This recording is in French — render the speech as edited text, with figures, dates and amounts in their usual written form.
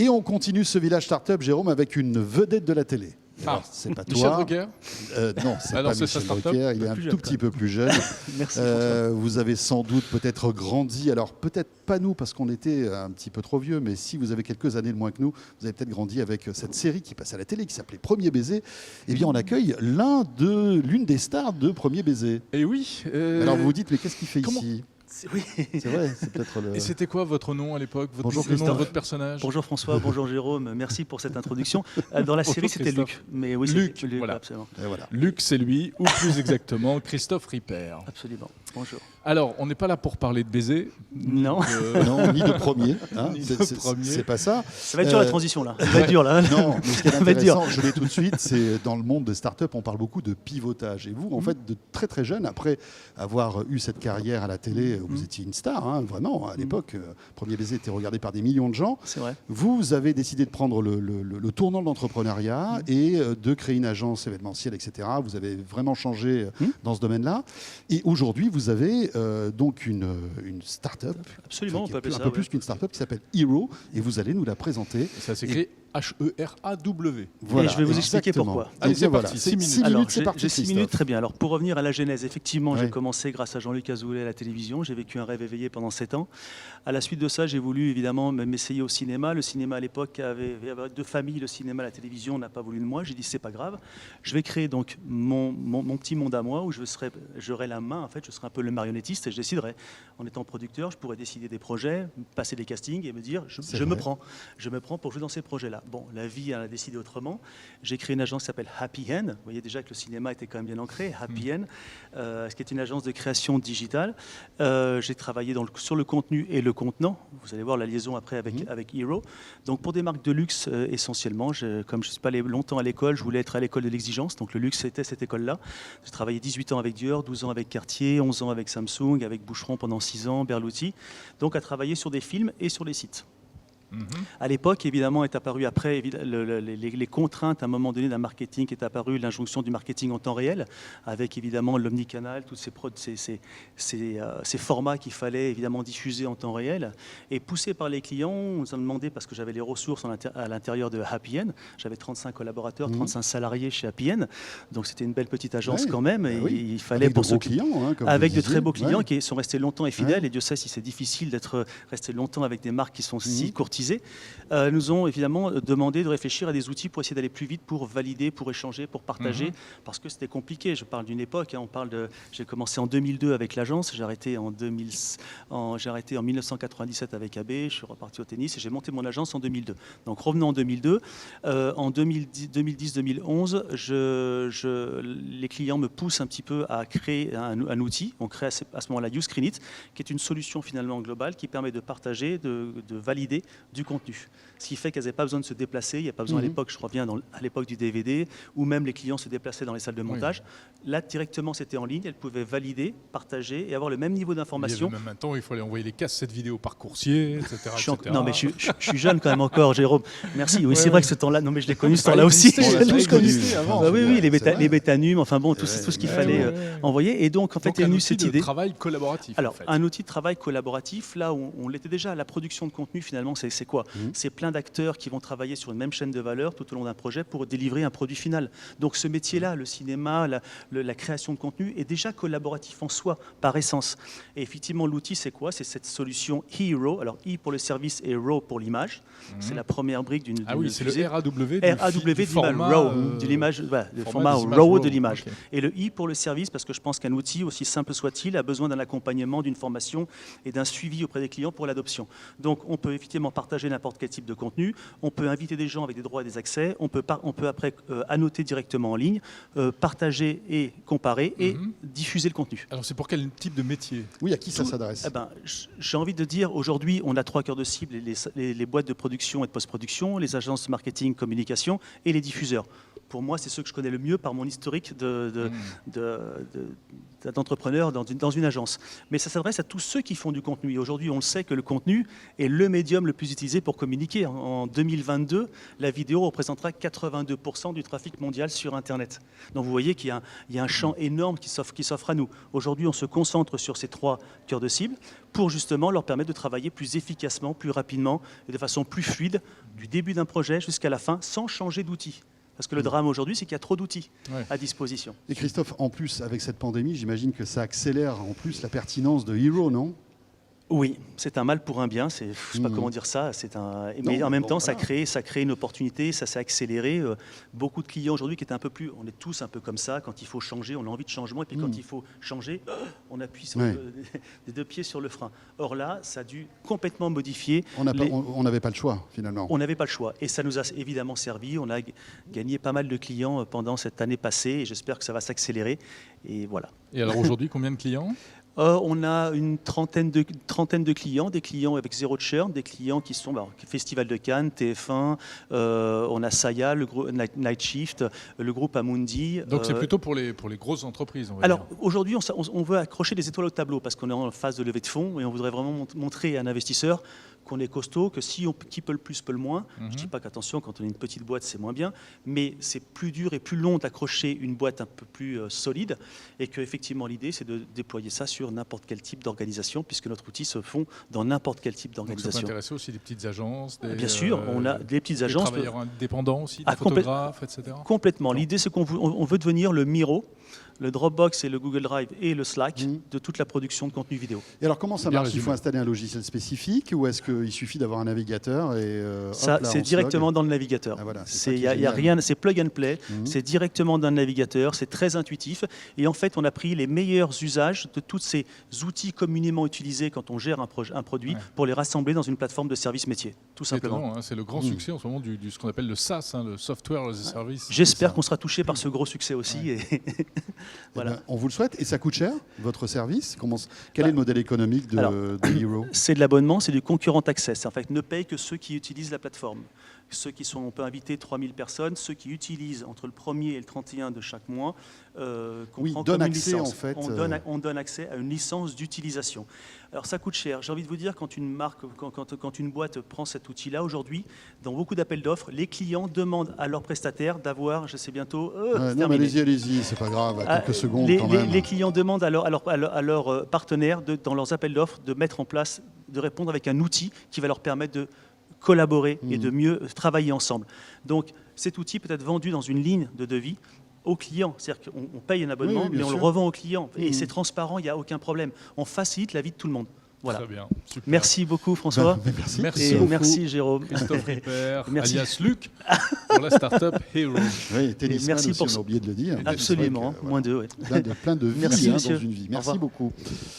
Et on continue ce village startup, Jérôme, avec une vedette de la télé. Ah, c'est pas Michel toi. Drucker. Non, c'est pas c'est Michel sa start-up. Drucker, il est un tout petit peu plus jeune. Merci. Vous avez sans doute peut-être grandi, alors peut-être pas nous parce qu'on était un petit peu trop vieux, mais si vous avez quelques années de moins que nous, vous avez peut-être grandi avec cette série qui passe à la télé qui s'appelait Premier Baiser. Eh bien, on accueille l'une des stars de Premier Baiser. Et oui. Alors vous vous dites, mais qu'est-ce qu'il fait comment ici? Oui. C'est vrai, c'est peut-être le... Et c'était quoi votre nom à l'époque? Bonjour le nom de Christophe. votre personnage? Bonjour François, bonjour Jérôme, merci pour cette introduction. Dans la série, c'était Christophe. Luc. Mais oui, Luc, c'était voilà. Absolument. Et voilà. Luc, c'est lui, ou plus exactement, Christophe Ripper. Absolument. Bonjour. Alors, on n'est pas là pour parler de baiser. Non. Non, ni de premier. Hein, Ni de premier. c'est pas ça. Ça va être dur la transition là. Ça va être dur là. Non, mais ce qui est Ça va être dur. intéressant, je l'ai tout de suite, c'est dans le monde des startups, on parle beaucoup de pivotage. Et vous, en fait, de très très jeune, après avoir eu cette carrière à la télé, vous étiez une star, hein, vraiment. À l'époque, Premier Baiser était regardé par des millions de gens. C'est vrai. Vous avez décidé de prendre le tournant de l'entrepreneuriat et de créer une agence événementielle, etc. Vous avez vraiment changé dans ce domaine-là. Et aujourd'hui, vous avez donc une start-up, Absolument, on peut appeler un ça, peu ouais. plus qu'une start-up, qui s'appelle Hero. Et vous allez nous la présenter. Ça s'écrit H-E-R-A-W. Et je vais vous expliquer pourquoi. Allez, c'est voilà. parti, 6 minutes. 6 Alors, minutes, c'est parti. j'ai 6 minutes, très bien. Alors, pour revenir à la genèse, effectivement, Ouais. j'ai commencé grâce à Jean-Luc Azoulay à la télévision. J'ai vécu un rêve éveillé pendant 7 ans. À la suite de ça, j'ai voulu évidemment m'essayer au cinéma. Le cinéma à l'époque avait deux familles, le cinéma, la télévision, on n'a pas voulu de moi. J'ai dit, c'est pas grave. Je vais créer donc mon petit monde à moi où j'aurai la main, en fait, je serai un peu le marionnettiste et je déciderai. En étant producteur, je pourrais décider des projets, passer des castings et me dire, je me prends. Je me prends pour jouer dans ces projets-là. Bon, la vie a décidé autrement. J'ai créé une agence qui s'appelle Happy End. Vous voyez déjà que le cinéma était quand même bien ancré. Happy End, ce qui est une agence de création digitale. J'ai travaillé sur le contenu et le contenant. Vous allez voir la liaison après avec Hero. Donc pour des marques de luxe essentiellement, comme je ne suis pas allé longtemps à l'école, je voulais être à l'école de l'exigence. Donc le luxe, c'était cette école-là. J'ai travaillé 18 ans avec Dior, 12 ans avec Cartier, 11 ans avec Samsung, avec Boucheron pendant 6 ans, Berluti. Donc à travailler sur des films et sur les sites. À l'époque, évidemment, est apparu après les contraintes à un moment donné d'un marketing, est apparu l'injonction du marketing en temps réel, avec évidemment l'omnicanal, tous ces formats qu'il fallait évidemment diffuser en temps réel. Et poussé par les clients, on nous a demandé, parce que j'avais les ressources à l'intérieur de Happy End, j'avais 35 collaborateurs, 35 salariés chez Happy End, donc c'était une belle petite agence quand même. Et il fallait avec de gros clients, hein, comme avec vous de disiez. très beaux clients Ouais. qui sont restés longtemps et fidèles. Et Dieu sait si c'est difficile d'être resté longtemps avec des marques qui sont si courtisées. Nous ont évidemment demandé de réfléchir à des outils pour essayer d'aller plus vite, pour valider, pour échanger, pour partager, parce que c'était compliqué. Je parle d'une époque, hein, j'ai commencé en 2002 avec l'agence, j'ai arrêté en 1997 avec AB, je suis reparti au tennis et j'ai monté mon agence en 2002. Donc revenons en 2002. En 2010-2011, les clients me poussent un petit peu à créer un outil. On crée à ce moment-là YouScreenIt, qui est une solution finalement globale qui permet de partager, de valider du contenu. Ce qui fait qu'elles n'avaient pas besoin de se déplacer. Il n'y a pas besoin à l'époque, je reviens à l'époque du DVD, où même les clients se déplaçaient dans les salles de montage. Oui. Là, directement, c'était en ligne. Elles pouvaient valider, partager et avoir le même niveau d'information. Il y avait même un temps, il fallait envoyer les cassettes vidéo par coursier, etc. Non, mais je suis jeune quand même encore, Jérôme. Merci. Oui, c'est vrai que ce temps-là, non, mais je l'ai connu ce temps-là aussi. On l'a tous connu avant. Oui, les bêta-num, enfin bon, tout ce qu'il fallait envoyer. Et donc, en fait, est venue cette idée. Un outil de travail collaboratif. Alors, un outil de travail collaboratif, là où on l'était déjà, la production de contenu, finalement, c'est quoi? C'est plein d'acteurs qui vont travailler sur une même chaîne de valeur tout au long d'un projet pour délivrer un produit final. Donc ce métier-là, le cinéma, la création de contenu, est déjà collaboratif en soi, par essence. Et effectivement, l'outil, c'est quoi? C'est cette solution Hero. Alors, I pour le service et Raw pour l'image. C'est la première brique d'une... Ah oui, c'est le RAW du format... RAW, de l'image, le format RAW de l'image. Okay. Et le I pour le service, parce que je pense qu'un outil, aussi simple soit-il, a besoin d'un accompagnement, d'une formation et d'un suivi auprès des clients pour l'adoption. Donc, on peut effectivement partager n'importe quel type de contenu, on peut inviter des gens avec des droits et des accès, on peut après annoter directement en ligne, partager et comparer et diffuser le contenu. Alors c'est pour quel type de métier? Oui, à qui ça s'adresse? J'ai envie de dire, aujourd'hui, on a 3 cœurs de cible, les boîtes de production et de post-production, les agences de marketing, communication et les diffuseurs. pour moi, c'est ceux que je connais le mieux par mon historique d'entrepreneur dans une agence. Mais ça s'adresse à tous ceux qui font du contenu. Et aujourd'hui, on le sait que le contenu est le médium le plus utilisé pour communiquer. En 2022, la vidéo représentera 82% du trafic mondial sur Internet. Donc vous voyez qu'il y a un champ énorme qui s'offre à nous. Aujourd'hui, on se concentre sur ces 3 cœurs de cible pour justement leur permettre de travailler plus efficacement, plus rapidement et de façon plus fluide du début d'un projet jusqu'à la fin sans changer d'outil. Parce que le drame aujourd'hui, c'est qu'il y a trop d'outils à disposition. Et Christophe, en plus, avec cette pandémie, j'imagine que ça accélère en plus la pertinence de Hero, non ? Oui, c'est un mal pour un bien, je ne sais pas comment dire ça, mais en même temps, ça crée une opportunité, ça s'est accéléré. Beaucoup de clients aujourd'hui qui étaient un peu plus, on est tous un peu comme ça, quand il faut changer, on a envie de changement, et puis quand il faut changer, on appuie des 2 pieds sur le frein. Or là, ça a dû complètement modifier. On n'avait pas le choix, finalement. On n'avait pas le choix, et ça nous a évidemment servi. On a gagné pas mal de clients pendant cette année passée, et j'espère que ça va s'accélérer, et voilà. Et alors aujourd'hui, combien de clients ? On a une trentaine de clients, des clients avec 0 churn, des clients qui sont Festival de Cannes, TF1, on a Saya, le groupe Night Shift, le groupe Amundi. Donc c'est plutôt pour les grosses entreprises, on va Alors dire. aujourd'hui, on veut accrocher des étoiles au tableau parce qu'on est en phase de levée de fonds et on voudrait vraiment montrer à un investisseur qu'on est costaud, que qui peut le plus peut le moins. Je ne dis pas qu'attention, quand on est une petite boîte, c'est moins bien, mais c'est plus dur et plus long d'accrocher une boîte un peu plus solide et qu'effectivement l'idée, c'est de déployer ça sur n'importe quel type d'organisation puisque notre outil se fond dans n'importe quel type d'organisation. Donc ça peut intéresser aussi des petites agences Bien sûr, on a des petites agences. Des travailleurs indépendants aussi, des photographes, etc. Complètement. L'idée, c'est qu'on veut devenir le Miro, le Dropbox et le Google Drive et le Slack de toute la production de contenu vidéo. Et alors comment ça marche ? Il faut installer un logiciel spécifique ou est-ce qu'il suffit d'avoir un navigateur et c'est directement dans le navigateur. Ah, voilà, y a rien, c'est plug and play, c'est directement dans le navigateur, c'est très intuitif. Et en fait, on a pris les meilleurs usages de tous ces outils communément utilisés quand on gère un produit pour les rassembler dans une plateforme de service métier, tout simplement. C'est le grand succès en ce moment ce qu'on appelle le SaaS, le Software as a Service. J'espère qu'on sera touché par ce gros succès aussi. Et voilà. On vous le souhaite. Et ça coûte cher, votre service ? Quel est le modèle économique de Hero ? C'est de l'abonnement, c'est du concurrent access. En fait, ne paye que ceux qui utilisent la plateforme. On peut inviter 3000 personnes, ceux qui utilisent entre le 1er et le 31 de chaque mois. Donne accès en fait. On donne accès à une licence d'utilisation. Alors ça coûte cher. J'ai envie de vous dire, quand une boîte prend cet outil-là, aujourd'hui, dans beaucoup d'appels d'offres, les clients demandent à leurs prestataires d'avoir, je sais bientôt, non, mais allez-y, c'est pas grave, à quelques secondes quand même. Les clients demandent à leurs partenaires, dans leurs appels d'offres, de mettre en place, de répondre avec un outil qui va leur permettre de collaborer et de mieux travailler ensemble. Donc cet outil peut être vendu dans une ligne de devis au client. C'est-à-dire qu'on paye un abonnement, mais on le revend au client. Et c'est transparent, il n'y a aucun problème. On facilite la vie de tout le monde. Voilà. Très bien. Super. Merci beaucoup François. Merci. Merci Jérôme. Christophe Ripper, alias Luc, pour la startup Hero. Oui, tennisman merci aussi, pour on a oublié de le dire. Absolument, -2. Plein de vies Merci, dans monsieur. une vie. Au Merci revoir. beaucoup.